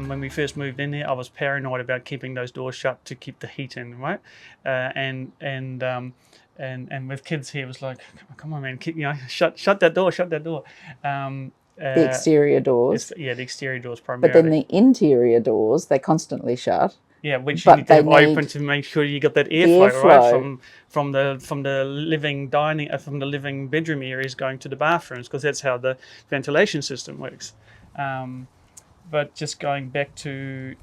when we first moved in there, I was paranoid about keeping those doors shut to keep the heat in, right? And with kids here, it was like, come on, man, shut that door, shut that door. The exterior doors. The exterior doors But primarily. then the interior doors, they constantly shut. Yeah, which you need to have open to make sure you got that airflow, right, from the living dining, from the living bedroom areas going to the bathrooms, because that's how the ventilation system works. But just going back to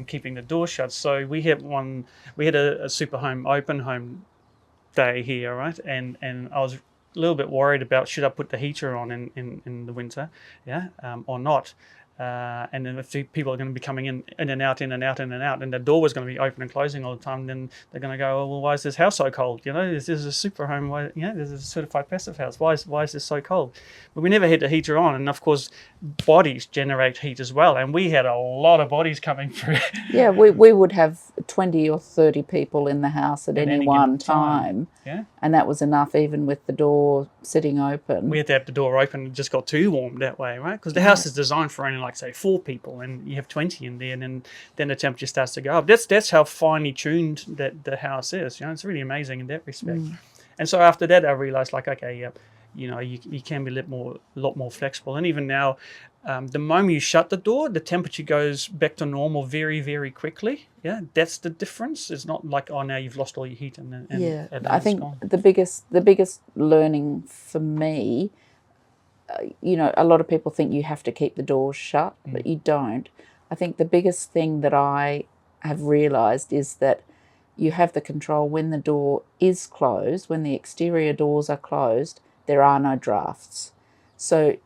keeping the door shut. So we had a Superhome open home day here, right, and I was a little bit worried about should I put the heater on in the winter, or not. And then if people are going to be coming in and out, in and out, and the door was going to be open and closing all the time, then they're going to go, oh, well, why is this house so cold? This is a Superhome. Why, this is a certified passive house. Why is this so cold? But we never had the heater on, and of course, bodies generate heat as well, and we had a lot of bodies coming through. Yeah, we would have 20 or 30 people in the house at any one time. Yeah, and that was enough, even with the door sitting open. We had to have the door open. It just got too warm that way, right? Because the house is designed for only, like, say, 4 people, and you have 20 in there, and then the temperature starts to go up. That's how finely tuned that the house is. It's really amazing in that respect. And so after that, I realized, like, okay, you can be a lot more flexible. And even now, the moment you shut the door, the temperature goes back to normal very, very quickly. Yeah, that's the difference. It's not like, oh, now you've lost all your heat. I think the biggest learning for me, a lot of people think you have to keep the doors shut, but you don't. I think the biggest thing that I have realised is that you have the control when the door is closed, when the exterior doors are closed, there are no drafts. So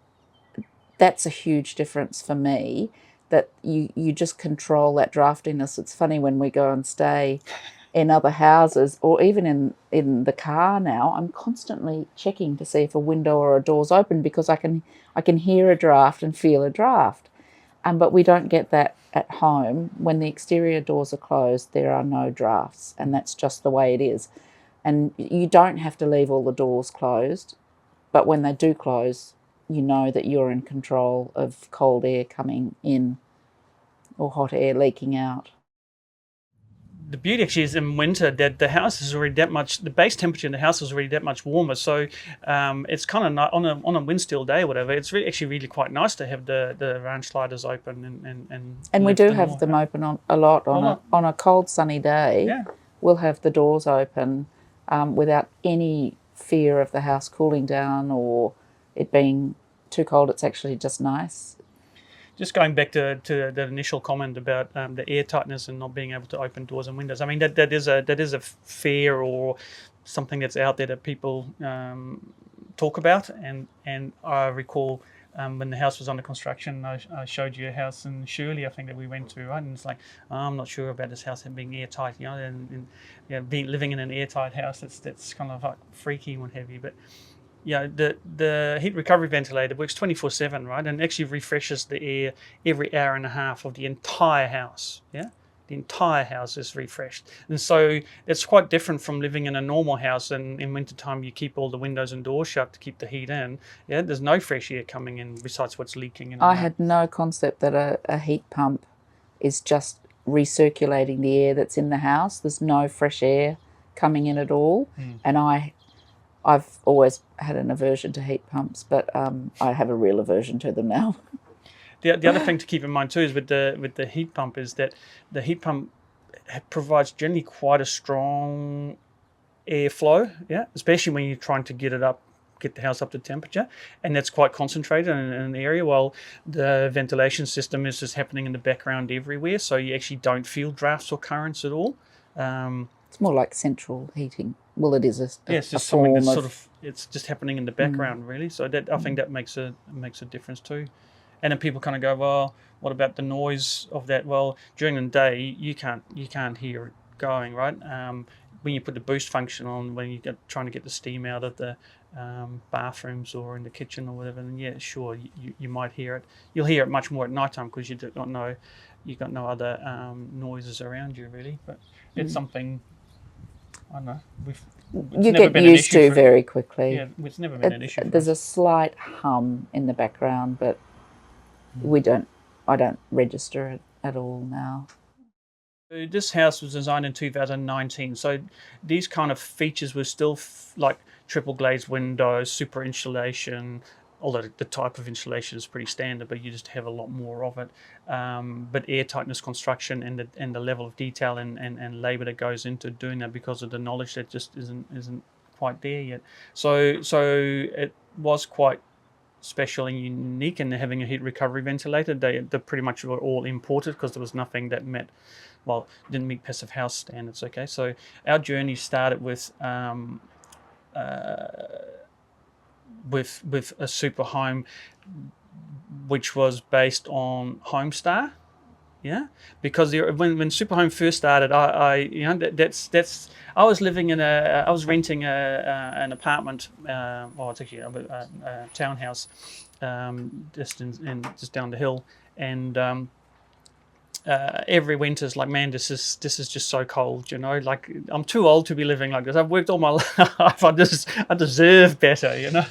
that's a huge difference for me, that you just control that draftiness. It's funny when we go and stay in other houses, or even in the car now, I'm constantly checking to see if a window or a door's open, because I can hear a draft and feel a draft. But we don't get that at home. When the exterior doors are closed, there are no drafts, and that's just the way it is. And you don't have to leave all the doors closed, but when they do close, you know that you're in control of cold air coming in or hot air leaking out. The beauty actually is in winter that the house is already that much, the base temperature in the house is already that much warmer. So it's kind of on a wind still day or whatever, it's actually really quite nice to have the range sliders open and we do have them open a lot on a cold sunny day. Yeah. We'll have the doors open without any fear of the house cooling down or it being too cold. It's actually just nice. Just going back to the initial comment about the air tightness and not being able to open doors and windows. I mean, that is a fear or something that's out there that people talk about. And I recall when the house was under construction, I showed you a house in Shirley, I think, that we went to, right? And it's like, oh, I'm not sure about this house being airtight, and living in an airtight house, that's kind of like freaky and what have you. But the heat recovery ventilator works 24/7, right? And actually refreshes the air every hour and a half of the entire house. Yeah, the entire house is refreshed, and so it's quite different from living in a normal house. And in wintertime, you keep all the windows and doors shut to keep the heat in. Yeah, there's no fresh air coming in besides what's leaking. I had no concept that a heat pump is just recirculating the air that's in the house. There's no fresh air coming in at all, and I've always had an aversion to heat pumps, but I have a real aversion to them now. The other thing to keep in mind too is with the heat pump is that the heat pump provides generally quite a strong airflow, especially when you're trying to get the house up to temperature, and that's quite concentrated in an area, while the ventilation system is just happening in the background everywhere, so you actually don't feel drafts or currents at all. It's more like central heating. Well, it is it's just something that's it's just happening in the background, really. So that I think that makes a difference too. And then people kind of go, well, what about the noise of that? Well, during the day you can't hear it going, right? When you put the boost function on, when you're trying to get the steam out of the bathrooms or in the kitchen or whatever, then sure, you might hear it. You'll hear it much more at night time because you've got no other noises around you, really. But it's something, I don't know, you get used to very quickly. Yeah, it's never been an issue. There's a slight hum in the background, but we don't. I don't register it at all now. This house was designed in 2019, so these kind of features were still like triple glazed windows, super insulation, although the type of insulation is pretty standard, but you just have a lot more of it. But air tightness construction and the level of detail and labour that goes into doing that, because of the knowledge that just isn't quite there yet. So it was quite special and unique, and having a heat recovery ventilator. They pretty much were all imported because there was nothing that didn't meet passive house standards. Okay, so our journey started with a Superhome, which was based on Homestar. Yeah, because when Superhome first started, I was living in I was renting an apartment. It's actually a townhouse, just down the hill, and every winter's like, man, this is just so cold. Like, I'm too old to be living like this. I've worked all my life. I deserve better.